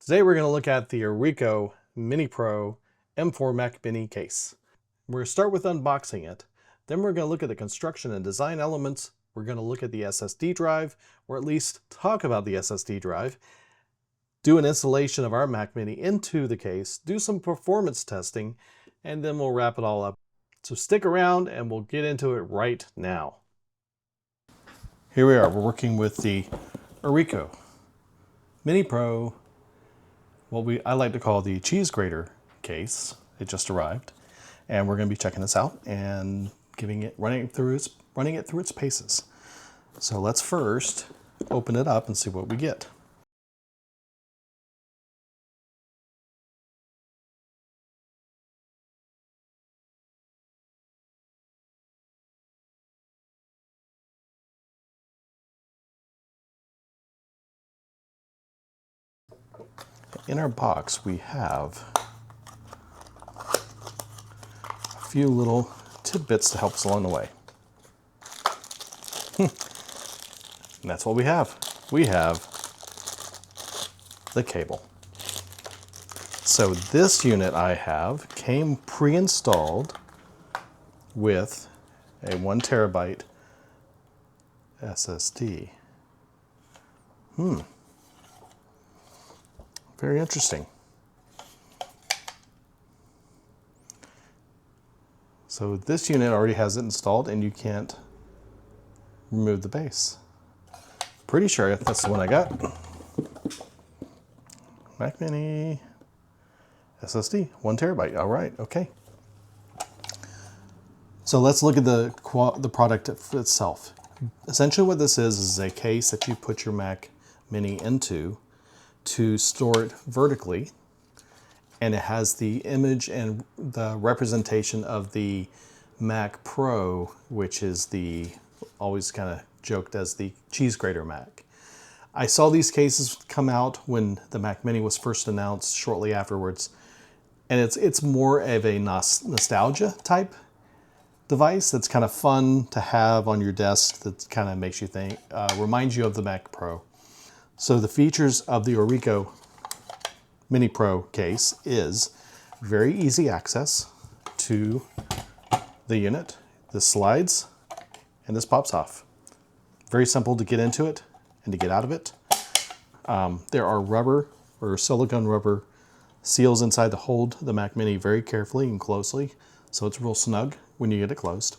Today we're going to look at the Orico Mini Pro M4 Mac Mini case. We're going to start with unboxing it. Then we're going to look at the construction and design elements. We're going to look at the SSD drive, or at least talk about the SSD drive, do an installation of our Mac Mini into the case, do some performance testing, and then we'll wrap it all up. So stick around and we'll get into it right now. Here we are, we're working with the Orico Mini Pro, what I like to call the cheese grater case. It just arrived, and we're going to be checking this out and running it through its paces. So let's first open it up and see what we get. In our box, we have a few little tidbits to help us along the way. And that's what we have. We have the cable. So this unit I have came pre-installed with a 1 terabyte SSD. Very interesting. So this unit already has it installed and you can't remove the base. Pretty sure that's the one I got. Mac Mini SSD, 1 terabyte. All right, okay. So let's look at the product itself. Essentially what this is a case that you put your Mac Mini into to store it vertically, and it has the image and the representation of the Mac Pro, which is the always kind of joked as the cheese grater Mac. I saw these cases come out when the Mac Mini was first announced shortly afterwards, and it's more of a nostalgia type device that's kind of fun to have on your desk, that kind of makes you think, reminds you of the Mac Pro. So the features of the Orico Mini Pro case is very easy access to the unit. This slides and this pops off. Very simple to get into it and to get out of it. There are rubber or silicone rubber seals inside to hold the Mac Mini very carefully and closely, so it's real snug when you get it closed.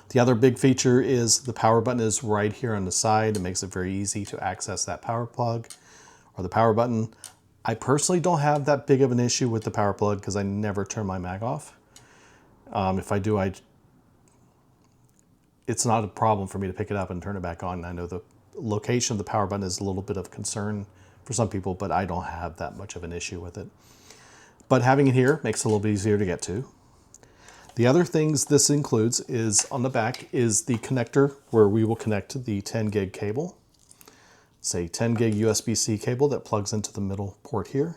The other big feature is the power button is right here on the side. It makes it very easy to access that power plug or the power button. I personally don't have that big of an issue with the power plug because I never turn my Mac off. If I do, it's not a problem for me to pick it up and turn it back on. I know the location of the power button is a little bit of concern for some people, but I don't have that much of an issue with it. But having it here makes it a little bit easier to get to. The other things this includes is on the back is the connector where we will connect the 10 gig cable. It's a 10 gig USB-C cable that plugs into the middle port here.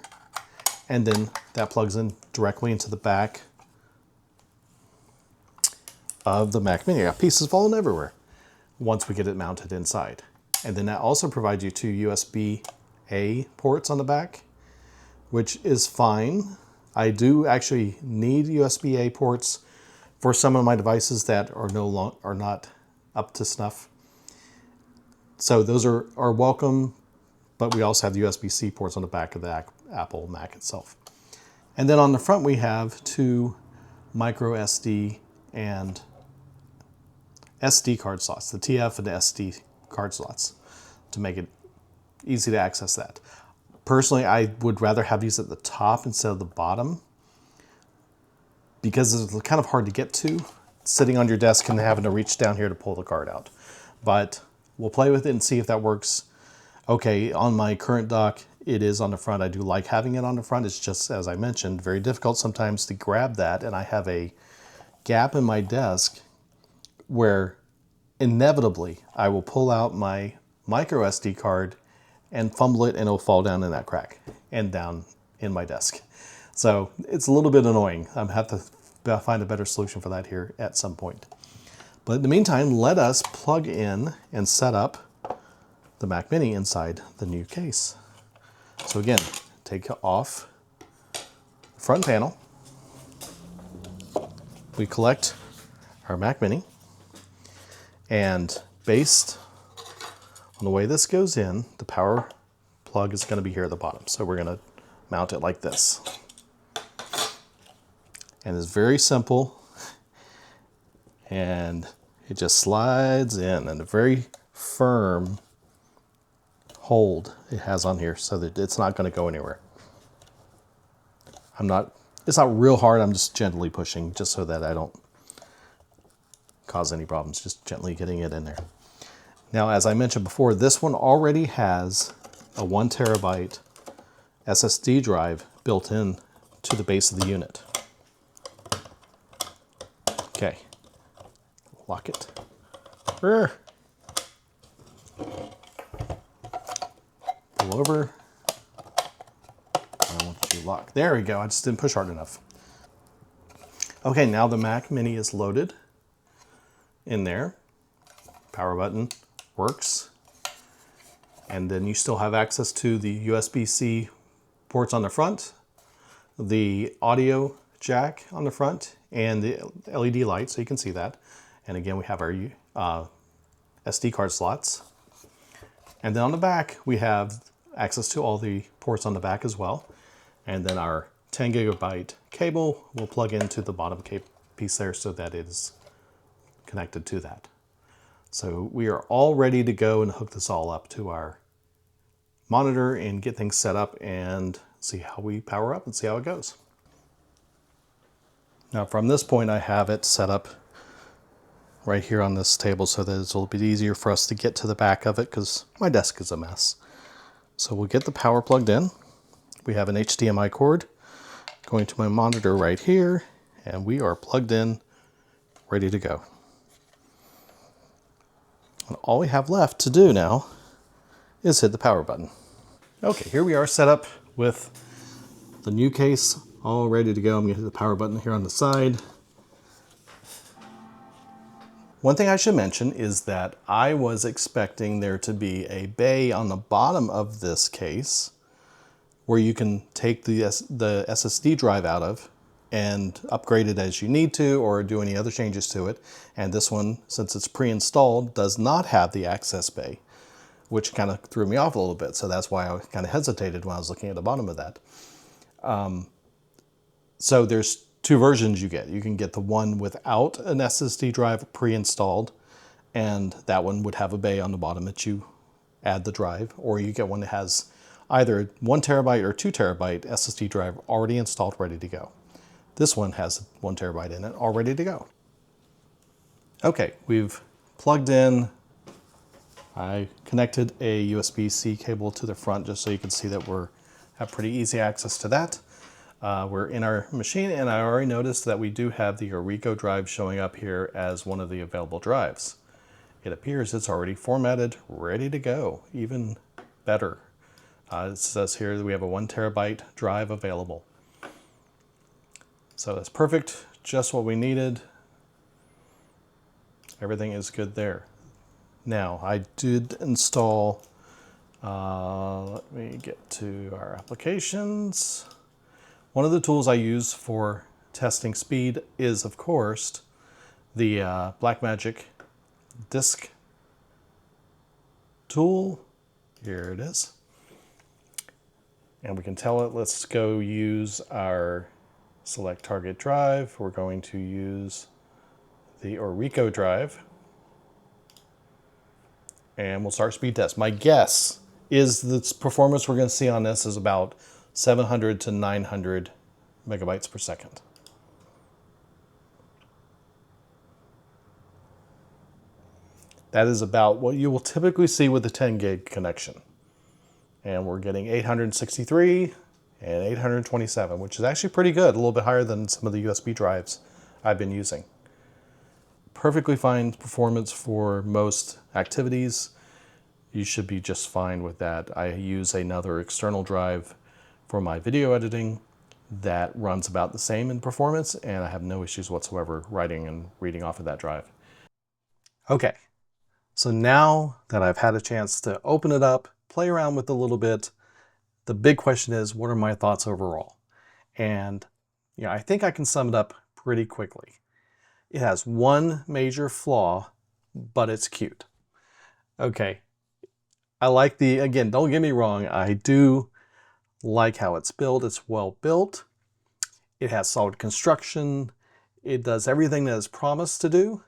And then that plugs in directly into the back of the Mac Mini. I got pieces falling everywhere once we get it mounted inside. And then that also provides you 2 USB-A ports on the back, which is fine. I do actually need USB-A ports for some of my devices that are not up to snuff. So those are welcome, but we also have the USB-C ports on the back of the Apple Mac itself. And then on the front we have 2 micro SD and SD card slots, the TF and the SD card slots, to make it easy to access that. Personally, I would rather have these at the top instead of the bottom because it's kind of hard to get to sitting on your desk and having to reach down here to pull the card out. But we'll play with it and see if that works. Okay, on my current dock, it is on the front. I do like having it on the front. It's just, as I mentioned, very difficult sometimes to grab that, and I have a gap in my desk where inevitably I will pull out my micro SD card and fumble it and it'll fall down in that crack and down in my desk. So it's a little bit annoying. I have to find a better solution for that here at some point. But in the meantime, let us plug in and set up the Mac Mini inside the new case. So again, take off the front panel. We collect our Mac Mini, and based on the way this goes in, the power plug is going to be here at the bottom. So we're going to mount it like this. And it's very simple, and it just slides in, and a very firm hold it has on here so that it's not going to go anywhere. It's not real hard, I'm just gently pushing just so that I don't cause any problems, just gently getting it in there. Now, as I mentioned before, this one already has a 1 terabyte SSD drive built in to the base of the unit. Okay, lock it. Pull over. I want you to lock. There we go. I just didn't push hard enough. Okay, now the Mac Mini is loaded in there. Power button works. And then you still have access to the USB-C ports on the front, the audio jack on the front, and the LED light, so you can see that. And again, we have our SD card slots. And then on the back, we have access to all the ports on the back as well. And then our 10 gigabyte cable will plug into the bottom piece there so that it is connected to that. So we are all ready to go and hook this all up to our monitor and get things set up and see how we power up and see how it goes. Now from this point, I have it set up right here on this table so that it's a little bit easier for us to get to the back of it because my desk is a mess. So we'll get the power plugged in. We have an HDMI cord going to my monitor right here, and we are plugged in, ready to go. And all we have left to do now is hit the power button. Okay, here we are set up with the new case all ready to go. I'm gonna hit the power button here on the side. One thing I should mention is that I was expecting there to be a bay on the bottom of this case where you can take the SSD drive out of and upgrade it as you need to or do any other changes to it. And this one, since it's pre-installed, does not have the access bay, which kind of threw me off a little bit. So that's why I kind of hesitated when I was looking at the bottom of that. So there's two versions you get. You can get the one without an SSD drive pre-installed, and that one would have a bay on the bottom that you add the drive, or you get one that has either 1 terabyte or 2 terabyte SSD drive already installed, ready to go. This one has 1 terabyte in it, all ready to go. Okay, we've plugged in. I connected a USB-C cable to the front just so you can see that we have pretty easy access to that. We're in our machine, and I already noticed that we do have the Orico drive showing up here as one of the available drives. It appears it's already formatted, ready to go, even better. It says here that we have a 1 terabyte drive available. So that's perfect, just what we needed. Everything is good there. Now, I did install, let me get to our applications. One of the tools I use for testing speed is, of course, the Blackmagic disk tool. Here it is. And we can tell it, let's go use our select target drive. We're going to use the Orico drive. And we'll start speed test. My guess is the performance we're going to see on this is about 700 to 900 megabytes per second. That is about what you will typically see with a 10 gig connection. And we're getting 863 and 827, which is actually pretty good, a little bit higher than some of the USB drives I've been using. Perfectly fine performance for most activities. You should be just fine with that. I use another external drive for my video editing that runs about the same in performance, and I have no issues whatsoever writing and reading off of that drive. Okay, so now that I've had a chance to open it up, play around with it a little bit, The big question is, what are my thoughts overall? And I think I can sum it up pretty quickly. It has one major flaw, but it's cute. Okay, I like again, don't get me wrong, I do like how it's built. It's well built. It has solid construction. It does everything that it's promised to do.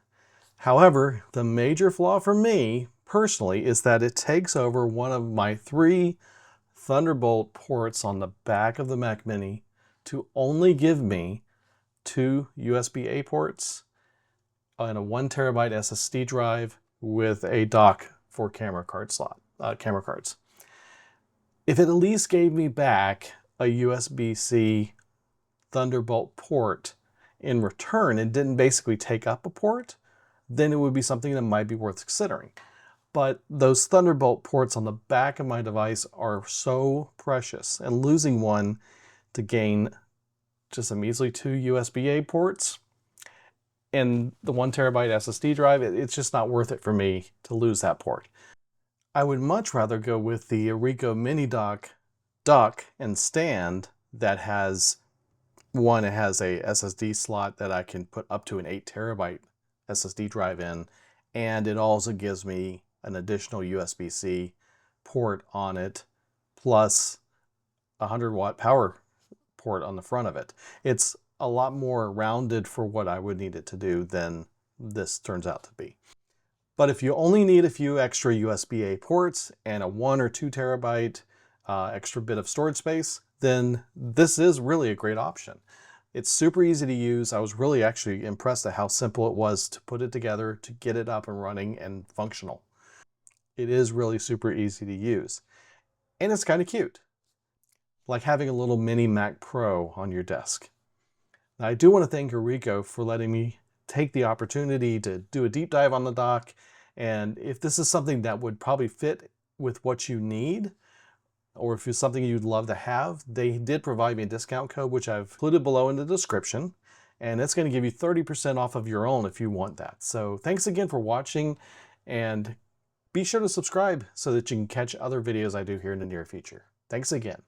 However, the major flaw for me personally is that it takes over one of my 3 Thunderbolt ports on the back of the Mac Mini to only give me 2 USB-A ports and a 1 terabyte SSD drive with a dock for camera cards. If it at least gave me back a USB-C Thunderbolt port in return and didn't basically take up a port, then it would be something that might be worth considering. But those Thunderbolt ports on the back of my device are so precious, and losing one to gain just a measly 2 USB-A ports and the 1 terabyte SSD drive, it's just not worth it for me to lose that port. I would much rather go with the Orico Mini dock and stand that has, one, it has a SSD slot that I can put up to an 8 terabyte SSD drive in, and it also gives me an additional USB-C port on it, plus a 100-watt power port on the front of it. It's a lot more rounded for what I would need it to do than this turns out to be. But if you only need a few extra USB-A ports and a 1 or 2 terabyte extra bit of storage space, then this is really a great option. It's super easy to use. I was really actually impressed at how simple it was to put it together, to get it up and running and functional. It is really super easy to use. And it's kind of cute, like having a little mini Mac Pro on your desk. Now, I do want to thank Orico for letting me take the opportunity to do a deep dive on the dock, and if this is something that would probably fit with what you need, or if it's something you'd love to have, they did provide me a discount code, which I've included below in the description, and it's going to give you 30% off of your own if you want that. So thanks again for watching, and be sure to subscribe so that you can catch other videos I do here in the near future. Thanks again.